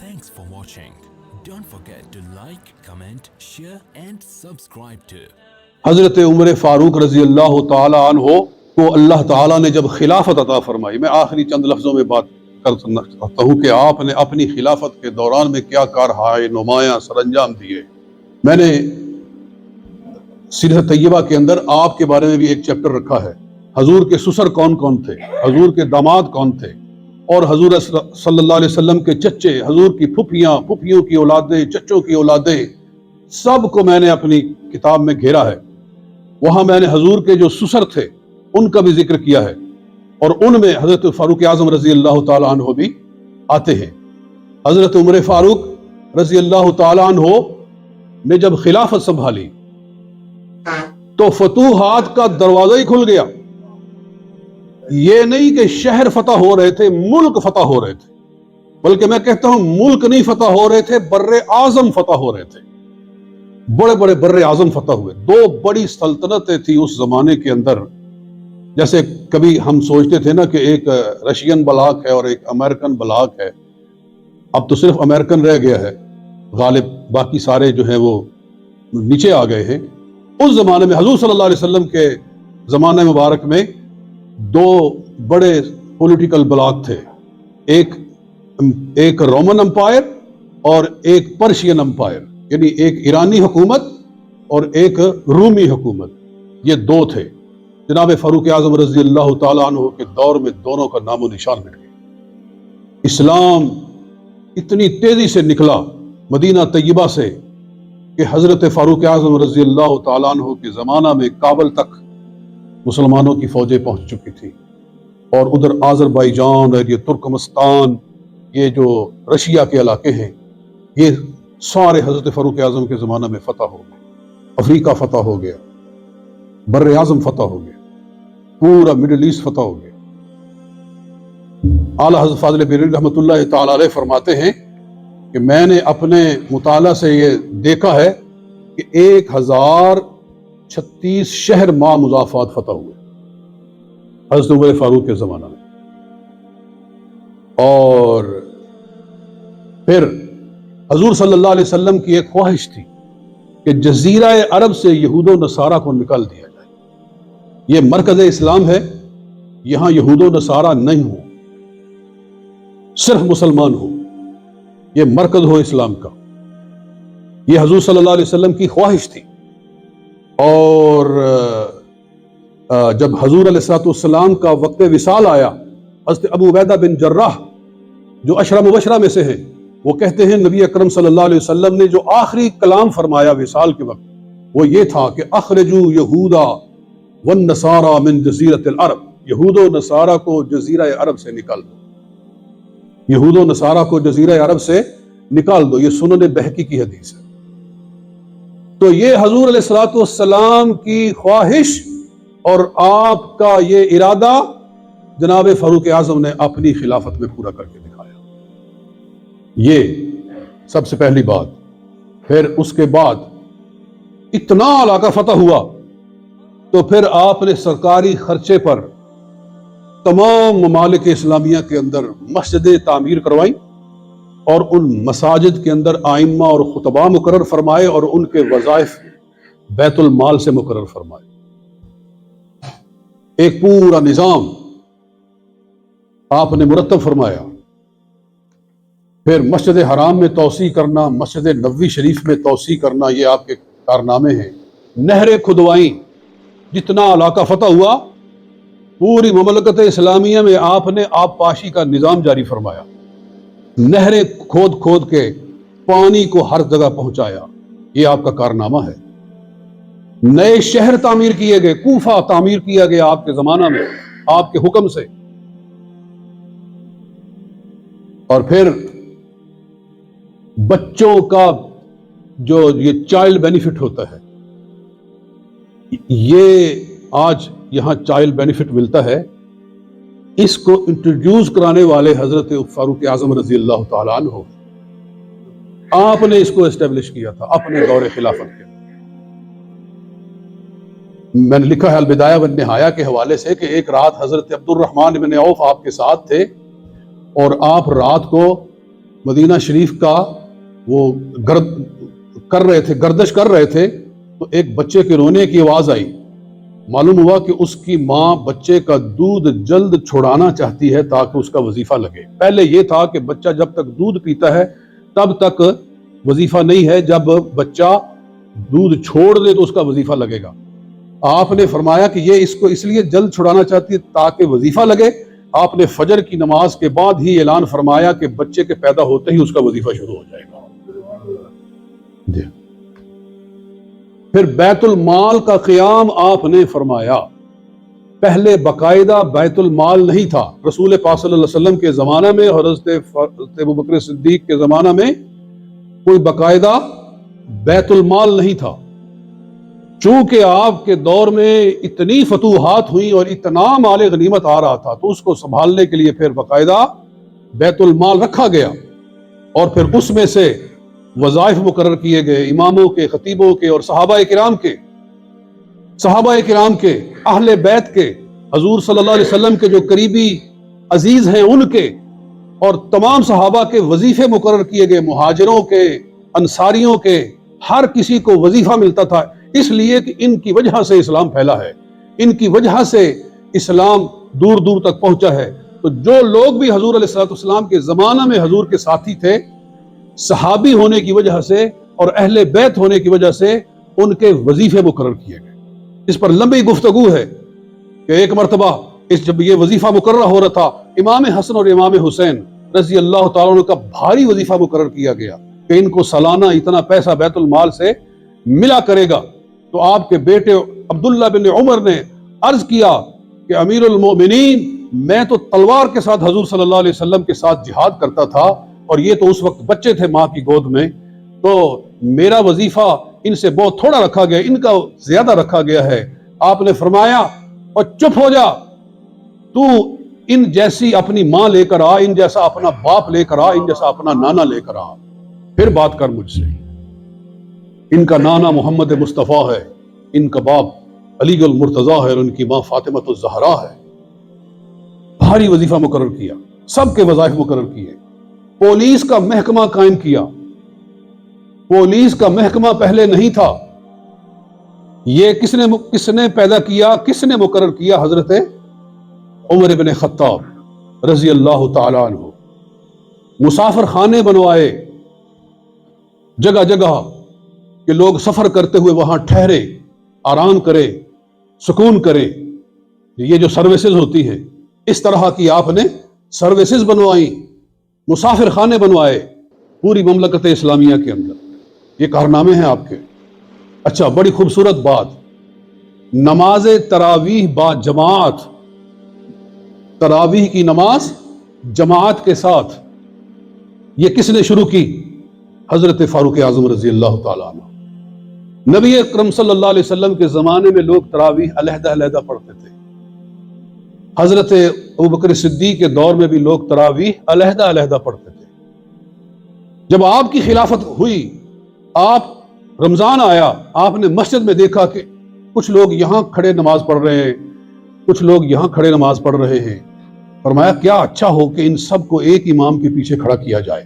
Thanks for watching. Don't forget to like, comment, share and subscribe to. حضرت عمر فاروق رضی اللہ تعالی عنہ کو اللہ تعالیٰ نے جب خلافت عطا فرمائی، میں آخری چند لفظوں میں بات کرنا چاہتا ہوں کہ آپ نے اپنی خلافت کے دوران میں کیا کارہائے نمایاں سر انجام دیے۔ میں نے سیرت طیبہ کے اندر آپ کے بارے میں بھی ایک چیپٹر رکھا ہے، حضور کے سسر کون کون تھے، حضور کے داماد کون تھے، اور حضور صلی اللہ علیہ وسلم کے چچے، حضور کی پھپھیاں، پھپھیوں کی اولادیں، چچوں کی اولادیں، سب کو میں نے اپنی کتاب میں گھیرا ہے۔ وہاں میں نے حضور کے جو سسر تھے ان کا بھی ذکر کیا ہے، اور ان میں حضرت فاروق اعظم رضی اللہ تعالیٰ عنہ بھی آتے ہیں۔ حضرت عمر فاروق رضی اللہ تعالیٰ عنہ نے جب خلافت سنبھالی تو فتوحات کا دروازہ ہی کھل گیا۔ یہ نہیں کہ شہر فتح ہو رہے تھے، ملک فتح ہو رہے تھے، بلکہ میں کہتا ہوں ملک نہیں فتح ہو رہے تھے، بر اعظم فتح ہو رہے تھے۔ بڑے بڑے بر اعظم فتح ہوئے۔ دو بڑی سلطنتیں تھی اس زمانے کے اندر، جیسے کبھی ہم سوچتے تھے نا کہ ایک رشین بلاک ہے اور ایک امریکن بلاک ہے، اب تو صرف امریکن رہ گیا ہے غالب، باقی سارے جو ہیں وہ نیچے آ گئے ہیں۔ اس زمانے میں حضور صلی اللہ علیہ وسلم کے زمانہ مبارک میں دو بڑے پولیٹیکل بلاک تھے، ایک رومن امپائر اور ایک پرشین امپائر، یعنی ایک ایرانی حکومت اور ایک رومی حکومت، یہ دو تھے۔ جناب فاروق اعظم رضی اللہ تعالیٰ عنہ کے دور میں دونوں کا نام و نشان مٹ گیا۔ اسلام اتنی تیزی سے نکلا مدینہ طیبہ سے کہ حضرت فاروق اعظم رضی اللہ تعالیٰ عنہ کے زمانہ میں کابل تک مسلمانوں کی فوجیں پہنچ چکی تھی، اور ادھر آذربائیجان اور یہ ترکمستان، یہ جو رشیا کے علاقے ہیں، یہ سارے حضرت فاروق اعظم کے زمانہ میں فتح ہو گئے۔ افریقہ فتح ہو گیا، بر اعظم فتح ہو گیا، پورا مڈل ایسٹ فتح ہو گیا۔ اعلیٰ حضرت فاضل بریلوی رحمۃ اللہ تعالی علیہ فرماتے ہیں کہ میں نے اپنے مطالعہ سے یہ دیکھا ہے کہ 1036 شہر ما مضافات فتح ہوئے حضرت عمر فاروق کے زمانہ میں۔ اور پھر حضور صلی اللہ علیہ وسلم کی ایک خواہش تھی کہ جزیرہ عرب سے یہود و نصارہ کو نکال دیا جائے۔ یہ مرکز اسلام ہے، یہاں یہود و نصارہ نہیں ہو، صرف مسلمان ہو، یہ مرکز ہو اسلام کا۔ یہ حضور صلی اللہ علیہ وسلم کی خواہش تھی۔ اور جب حضور علیہ السلام کا وقت وصال آیا، حضرت ابو عبیدہ بن جراح جو عشرہ مبشرہ میں سے ہیں، وہ کہتے ہیں نبی اکرم صلی اللہ علیہ وسلم نے جو آخری کلام فرمایا وصال کے وقت، وہ یہ تھا کہ اخرجوا یہودا والنصارى من جزیرۃ العرب، یہود و نصارہ کو جزیرہ عرب سے نکال دو، یہود و نصارہ کو جزیرہ عرب سے نکال دو۔ یہ سنن بہقی کی حدیث ہے۔ تو یہ حضور علیہ السلام کی خواہش اور آپ کا یہ ارادہ جناب فاروق اعظم نے اپنی خلافت میں پورا کر کے دکھایا۔ یہ سب سے پہلی بات۔ پھر اس کے بعد اتنا علاقہ فتح ہوا تو پھر آپ نے سرکاری خرچے پر تمام ممالک اسلامیہ کے اندر مسجدیں تعمیر کروائیں، اور ان مساجد کے اندر ائمہ اور خطباء مقرر فرمائے، اور ان کے وظائف بیت المال سے مقرر فرمائے۔ ایک پورا نظام آپ نے مرتب فرمایا۔ پھر مسجد حرام میں توسیع کرنا، مسجد نبوی شریف میں توسیع کرنا، یہ آپ کے کارنامے ہیں۔ نہریں کھدوائیں، جتنا علاقہ فتح ہوا پوری مملکت اسلامیہ میں آپ نے آب پاشی کا نظام جاری فرمایا، نہریں کھود کھود کے پانی کو ہر جگہ پہنچایا، یہ آپ کا کارنامہ ہے۔ نئے شہر تعمیر کیے گئے، کوفہ تعمیر کیا گیا آپ کے زمانہ میں آپ کے حکم سے۔ اور پھر بچوں کا جو یہ چائلڈ بینیفٹ ہوتا ہے، یہ آج یہاں چائلڈ بینیفٹ ملتا ہے، اس کو انٹروڈیوس کرانے والے حضرت فاروق اعظم رضی اللہ تعالیٰ عنہ، آپ نے اس کو اسٹیبلش کیا تھا اپنے دور خلافت کے۔ میں نے لکھا ہے البدایہ والنہایہ کے حوالے سے کہ ایک رات حضرت عبد الرحمن بن عوف آپ کے ساتھ تھے، اور آپ رات کو مدینہ شریف کا وہ گردش کر رہے تھے تو ایک بچے کے رونے کی آواز آئی. معلوم ہوا کہ اس کی ماں بچے کا دودھ جلد چھڑانا چاہتی ہے تاکہ اس کا وظیفہ لگے. پہلے یہ تھا کہ بچہ جب تک دودھ پیتا ہے تب تک وظیفہ نہیں ہے، جب بچہ دودھ چھوڑ دے تو اس کا وظیفہ لگے گا. آپ نے فرمایا کہ یہ اس کو اس لیے جلد چھڑانا چاہتی ہے تاکہ وظیفہ لگے. آپ نے فجر کی نماز کے بعد ہی اعلان فرمایا کہ بچے کے پیدا ہوتے ہی اس کا وظیفہ شروع ہو جائے گا. جی. پھر بیت المال کا قیام آپ نے فرمایا. پہلے باقاعدہ بیت المال نہیں تھا. رسول پاک صلی اللہ علیہ وسلم کے زمانہ میں، حضرت ابوبکر صدیق کے زمانہ میں کوئی باقاعدہ بیت المال نہیں تھا. چونکہ آپ کے دور میں اتنی فتوحات ہوئی اور اتنا مال غنیمت آ رہا تھا تو اس کو سنبھالنے کے لیے پھر باقاعدہ بیت المال رکھا گیا، اور پھر اس میں سے وظائف مقرر کیے گئے اماموں کے، خطیبوں کے اور صحابہ کرام کے، اہل بیت کے، حضور صلی اللہ علیہ وسلم کے جو قریبی عزیز ہیں ان کے، اور تمام صحابہ کے وظیفے مقرر کیے گئے، مہاجروں کے، انصاریوں کے، ہر کسی کو وظیفہ ملتا تھا. اس لیے کہ ان کی وجہ سے اسلام پھیلا ہے، ان کی وجہ سے اسلام دور دور تک پہنچا ہے. تو جو لوگ بھی حضور علیہ السلام کے زمانہ میں حضور کے ساتھی تھے، صحابی ہونے کی وجہ سے اور اہل بیت ہونے کی وجہ سے ان کے وظیفے مقرر کیے گئے. اس پر لمبی گفتگو ہے کہ ایک مرتبہ جب یہ وظیفہ مقرر ہو رہا تھا، امام حسن اور امام حسین رضی اللہ تعالیٰ عنہ کا بھاری وظیفہ مقرر کیا گیا کہ ان کو سالانہ اتنا پیسہ بیت المال سے ملا کرے گا. تو آپ کے بیٹے عبداللہ بن عمر نے عرض کیا کہ امیر المومنین، میں تو تلوار کے ساتھ حضور صلی اللہ علیہ وسلم کے ساتھ جہاد کرتا تھا اور یہ تو اس وقت بچے تھے ماں کی گود میں، تو میرا وظیفہ ان سے بہت تھوڑا رکھا گیا، ان کا زیادہ رکھا گیا ہے. آپ نے فرمایا اور چپ ہو جا، تو ان جیسی اپنی ماں لے کر آ، ان جیسا اپنا باپ لے کر آ، ان جیسا اپنا نانا لے کر آ، پھر بات کر مجھ سے. ان کا نانا محمد مصطفیٰ ہے، ان کا باپ علی المرتضیٰ ہے اور ان کی ماں فاطمۃ الزہرا ہے. بھاری وظیفہ مقرر کیا، سب کے وظائف مقرر کیے. پولیس کا محکمہ قائم کیا. پولیس کا محکمہ پہلے نہیں تھا. یہ کس نے پیدا کیا، کس نے مقرر کیا؟ حضرت عمر بن خطاب رضی اللہ تعالیٰ عنہ. مسافر خانے بنوائے جگہ جگہ کہ لوگ سفر کرتے ہوئے وہاں ٹھہرے، آرام کرے، سکون کرے. یہ جو سروسز ہوتی ہے اس طرح کی آپ نے سروسز بنوائی، مسافر خانے بنوائے پوری مملکت اسلامیہ کے اندر. یہ کارنامے ہیں آپ کے. اچھا، بڑی خوبصورت بات، نماز تراویح با جماعت، تراویح کی نماز جماعت کے ساتھ، یہ کس نے شروع کی؟ حضرت فاروق اعظم رضی اللہ تعالیٰ عنہ. نبی اکرم صلی اللہ علیہ وسلم کے زمانے میں لوگ تراویح علیحدہ علیحدہ پڑھتے تھے. حضرت ابوبکر صدیق کے دور میں بھی لوگ تراویح علیحدہ علیحدہ پڑھتے تھے. جب آپ کی خلافت ہوئی، آپ رمضان آیا، آپ نے مسجد میں دیکھا کہ کچھ لوگ یہاں کھڑے نماز پڑھ رہے ہیں، کچھ لوگ یہاں کھڑے نماز پڑھ رہے ہیں. فرمایا کیا اچھا ہو کہ ان سب کو ایک امام کے پیچھے کھڑا کیا جائے،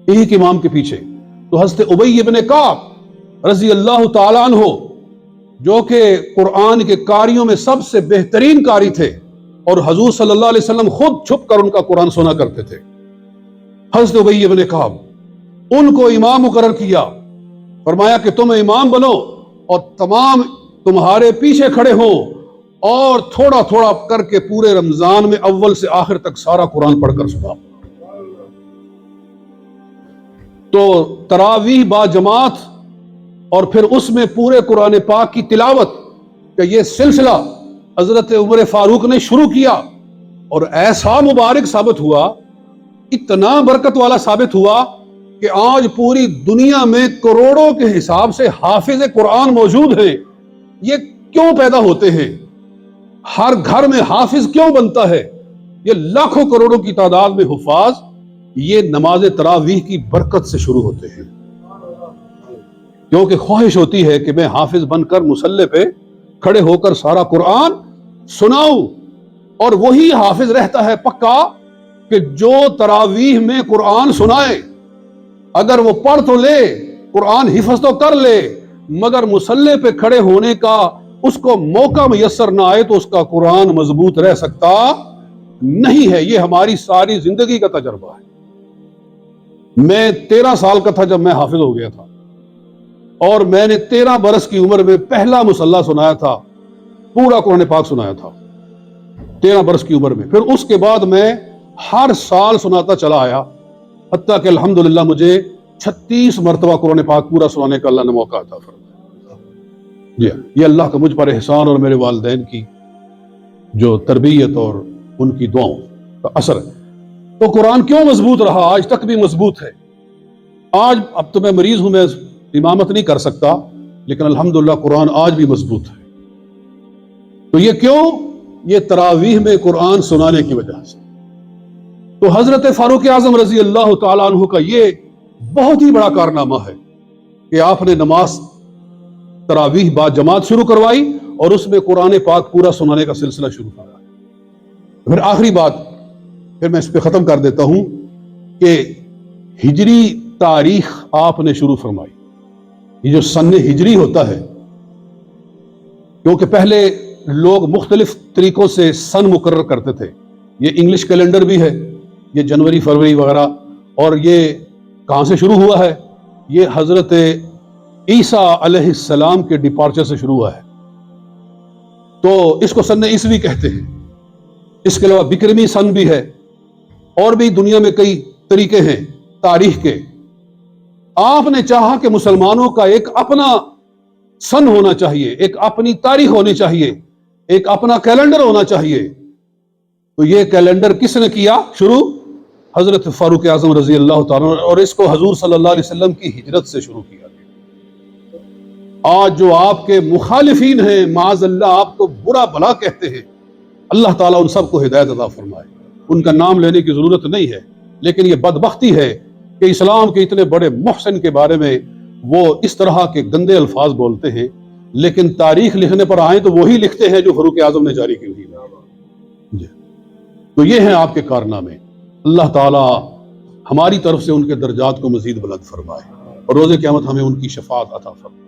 ایک امام کے پیچھے. تو حضرت ابی بن کعب رضی اللہ تعالیٰ عنہ، جو کہ قرآن کے قاریوں میں سب سے بہترین قاری تھے اور حضور صلی اللہ علیہ وسلم خود چھپ کر ان کا قرآن سنا کرتے تھے، حضرت ابی بن کعب ان کو امام مقرر کیا. فرمایا کہ تم امام بنو اور تمام تمہارے پیچھے کھڑے ہو اور تھوڑا تھوڑا کر کے پورے رمضان میں اول سے آخر تک سارا قرآن پڑھ کر سنا. تو تراویح با جماعت اور پھر اس میں پورے قرآن پاک کی تلاوت کا یہ سلسلہ حضرت عمر فاروق نے شروع کیا، اور ایسا مبارک ثابت ہوا، اتنا برکت والا ثابت ہوا کہ آج پوری دنیا میں کروڑوں کے حساب سے حافظ قرآن موجود ہیں. یہ کیوں پیدا ہوتے ہیں؟ ہر گھر میں حافظ کیوں بنتا ہے؟ یہ لاکھوں کروڑوں کی تعداد میں حفاظ یہ نماز تراویح کی برکت سے شروع ہوتے ہیں. کیونکہ خواہش ہوتی ہے کہ میں حافظ بن کر مصلی پہ کھڑے ہو کر سارا قرآن سناؤں، اور وہی حافظ رہتا ہے پکا کہ جو تراویح میں قرآن سنائے، اگر وہ پڑھ تو لے، قرآن حفظ تو کر لے، مگر مصلی پہ کھڑے ہونے کا اس کو موقع میسر نہ آئے تو اس کا قرآن مضبوط رہ سکتا نہیں ہے۔ یہ ہماری ساری زندگی کا تجربہ ہے۔ میں 13 سال کا تھا جب میں حافظ ہو گیا تھا، اور میں نے 13 برس کی عمر میں پہلا مصلی سنایا تھا، پورا قرآن پاک سنایا تھا 13 برس کی عمر میں۔ پھر اس کے بعد میں ہر سال سناتا چلا آیا، حتیٰ کہ الحمدللہ مجھے 36 مرتبہ قرآن پاک پورا سنانے کا اللہ نے موقع عطا فرمایا۔ جی، یہ اللہ کا مجھ پر احسان اور میرے والدین کی جو تربیت اور ان کی دعاؤں کا اثر ہے۔ تو قرآن کیوں مضبوط رہا؟ آج تک بھی مضبوط ہے۔ آج اب تو میں مریض ہوں، میں امامت نہیں کر سکتا، لیکن الحمدللہ قرآن آج بھی مضبوط ہے۔ تو یہ کیوں؟ یہ تراویح میں قرآن سنانے کی وجہ سے۔ تو حضرت فاروق اعظم رضی اللہ تعالیٰ عنہ کا یہ بہت ہی بڑا کارنامہ ہے کہ آپ نے نماز تراویح با جماعت شروع کروائی اور اس میں قرآن پاک پورا سنانے کا سلسلہ شروع کروایا۔ پھر آخری بات، پھر میں اس پہ ختم کر دیتا ہوں کہ ہجری تاریخ آپ نے شروع فرمائی۔ یہ جو سن ہجری ہوتا ہے، کیونکہ پہلے لوگ مختلف طریقوں سے سن مقرر کرتے تھے، یہ انگلش کیلنڈر بھی ہے، یہ جنوری فروری وغیرہ، اور یہ کہاں سے شروع ہوا ہے؟ یہ حضرت عیسیٰ علیہ السلام کے ڈپارچر سے شروع ہوا ہے، تو اس کو سن عیسوی کہتے ہیں۔ اس کے علاوہ بکرمی سن بھی ہے، اور بھی دنیا میں کئی طریقے ہیں تاریخ کے۔ آپ نے چاہا کہ مسلمانوں کا ایک اپنا سن ہونا چاہیے، ایک اپنی تاریخ ہونی چاہیے، ایک اپنا کیلنڈر ہونا چاہیے۔ تو یہ کیلنڈر کس نے کیا شروع؟ حضرت فاروق اعظم رضی اللہ تعالیٰ عنہ، اور اس کو حضور صلی اللہ علیہ وسلم کی ہجرت سے شروع کیا گیا۔ آج جو آپ کے مخالفین ہیں، معاذ اللہ آپ کو برا بھلا کہتے ہیں، اللہ تعالیٰ ان سب کو ہدایت عطا فرمائے۔ ان کا نام لینے کی ضرورت نہیں ہے، لیکن یہ بدبختی ہے کہ اسلام کے اتنے بڑے محسن کے بارے میں وہ اس طرح کے گندے الفاظ بولتے ہیں، لیکن تاریخ لکھنے پر آئیں تو وہی لکھتے ہیں جو فاروق اعظم نے جاری کی ہوئی ہے۔ تو یہ ہیں آپ کے کارنامے۔ اللہ تعالیٰ ہماری طرف سے ان کے درجات کو مزید بلند فرمائے اور روز قیامت ہمیں ان کی شفاعت عطا فرمائے۔